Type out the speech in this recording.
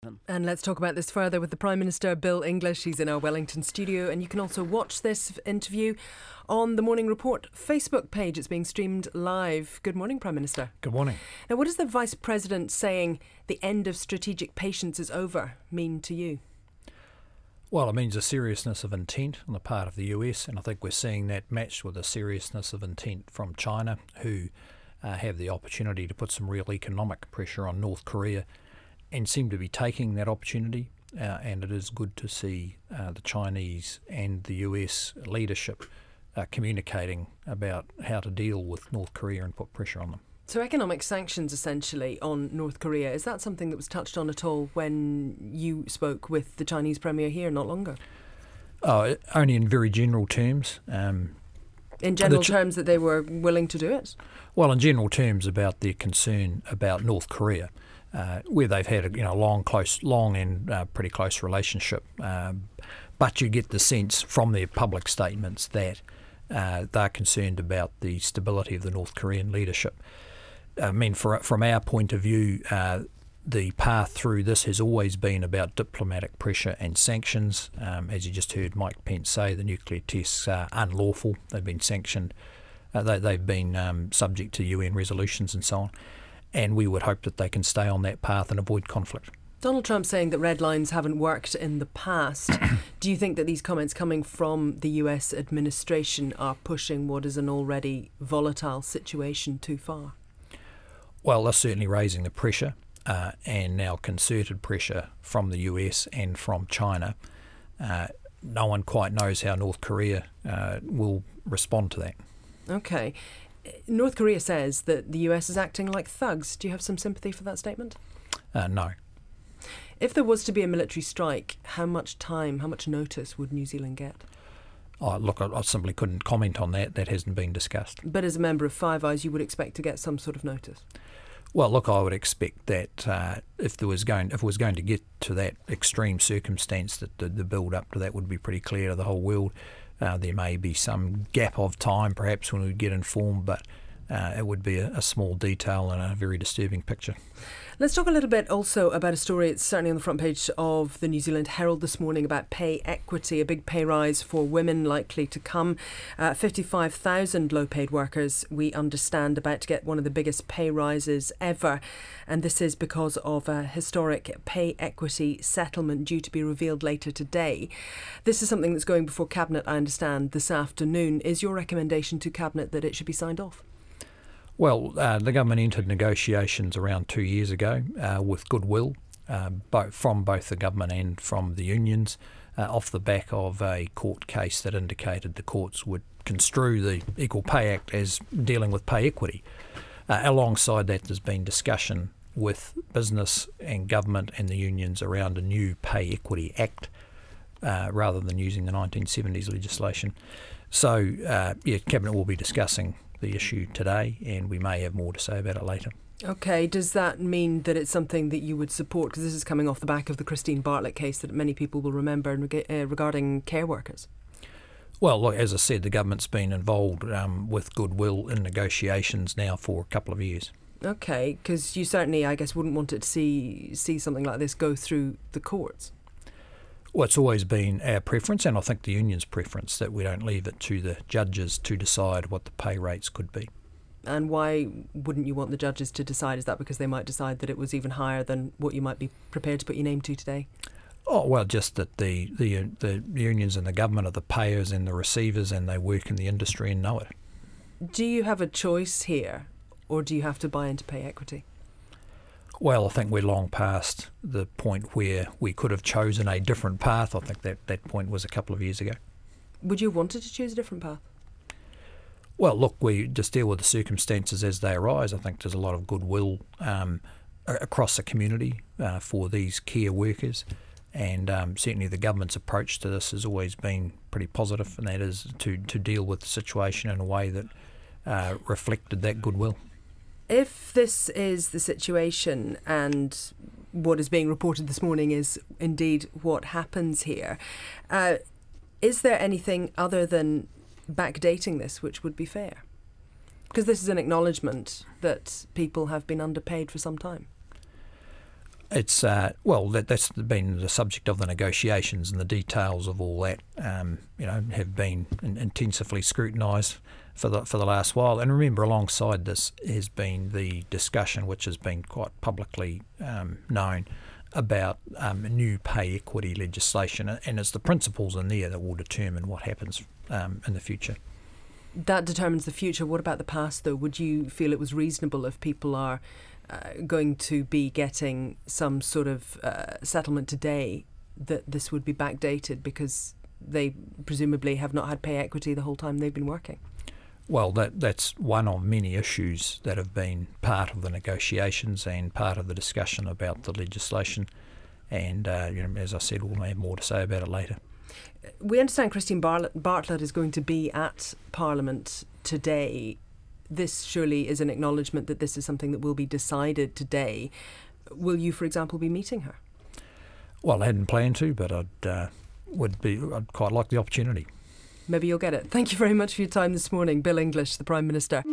And let's talk about this further with the Prime Minister, Bill English. He's in our Wellington studio, and you can also watch this interview on the Morning Report Facebook page. It's being streamed live. Good morning, Prime Minister. Good morning. Now, what does the Vice President saying the end of strategic patience is over mean to you? Well, it means a seriousness of intent on the part of the US, and I think we're seeing that matched with a seriousness of intent from China, who have the opportunity to put some real economic pressure on North Korea and seem to be taking that opportunity. And it is good to see the Chinese and the US leadership communicating about how to deal with North Korea and put pressure on them. So economic sanctions essentially on North Korea, is that something that was touched on at all when you spoke with the Chinese Premier here not long ago? Only in very general terms. In general terms that they were willing to do it? Well, in general terms about their concern about North Korea, where they've had a long and pretty close relationship. But you get the sense from their public statements that they're concerned about the stability of the North Korean leadership. I mean, from our point of view, the path through this has always been about diplomatic pressure and sanctions. As you just heard Mike Pence say, the nuclear tests are unlawful. They've been sanctioned. They've been subject to UN resolutions and so on. And we would hope that they can stay on that path and avoid conflict. Donald Trump saying that red lines haven't worked in the past. Do you think that these comments coming from the US administration are pushing what is an already volatile situation too far? Well, they're certainly raising the pressure, and now concerted pressure from the US and from China. No one quite knows how North Korea will respond to that. Okay. North Korea says that the US is acting like thugs. Do you have some sympathy for that statement? No. If there was to be a military strike, how much time, how much notice would New Zealand get? Oh, look, I simply couldn't comment on that. That hasn't been discussed. But as a member of Five Eyes, you would expect to get some sort of notice? Well, look, I would expect that if it was going to get to that extreme circumstance, that the build-up to that would be pretty clear to the whole world. There may be some gap of time, perhaps, when we get informed, but it would be a small detail and a very disturbing picture. Let's talk a little bit also about a story. It's certainly on the front page of the New Zealand Herald this morning about pay equity, a big pay rise for women likely to come. 55,000 low-paid workers, we understand, about to get one of the biggest pay rises ever. And this is because of a historic pay equity settlement due to be revealed later today. This is something that's going before Cabinet, I understand, this afternoon. Is your recommendation to Cabinet that it should be signed off? Well, the government entered negotiations around 2 years ago with goodwill from both the government and from the unions off the back of a court case that indicated the courts would construe the Equal Pay Act as dealing with pay equity. Alongside that, there's been discussion with business and government and the unions around a new Pay Equity Act rather than using the 1970s legislation. So, Cabinet will be discussing the issue today, and we may have more to say about it later. Okay, does that mean that it's something that you would support? Because this is coming off the back of the Christine Bartlett case that many people will remember regarding care workers. Well, look, as I said, the government's been involved with goodwill in negotiations now for a couple of years. Okay, because you certainly, I guess, wouldn't want it to see something like this go through the courts. Well, it's always been our preference, and I think the union's preference, that we don't leave it to the judges to decide what the pay rates could be. And why wouldn't you want the judges to decide? Is that because they might decide that it was even higher than what you might be prepared to put your name to today? Oh, well, just that the unions and the government are the payers and the receivers, and they work in the industry and know it. Do you have a choice here, or do you have to buy into pay equity? Well, I think we're long past the point where we could have chosen a different path. I think that point was a couple of years ago. Would you have wanted to choose a different path? Well, look, we just deal with the circumstances as they arise. I think there's a lot of goodwill across the community for these care workers, and certainly the government's approach to this has always been pretty positive, and that is to deal with the situation in a way that reflected that goodwill. If this is the situation and what is being reported this morning is indeed what happens here, is there anything other than backdating this which would be fair? Because this is an acknowledgement that people have been underpaid for some time. It's that's been the subject of the negotiations, and the details of all that, have been intensively scrutinised for the last while. And remember, alongside this has been the discussion, which has been quite publicly known, about new pay equity legislation, and it's the principles in there that will determine what happens in the future. That determines the future. What about the past, though? Would you feel it was reasonable if people are going to be getting some sort of settlement today, that this would be backdated because they presumably have not had pay equity the whole time they've been working? Well, that's one of many issues that have been part of the negotiations and part of the discussion about the legislation. And, as I said, we'll have more to say about it later. We understand Christine Bartlett is going to be at Parliament today. This surely is an acknowledgement that this is something that will be decided today. Will you, for example, be meeting her? Well, I hadn't planned to, but I'd quite like the opportunity. Maybe you'll get it. Thank you very much for your time this morning, Bill English, the Prime Minister.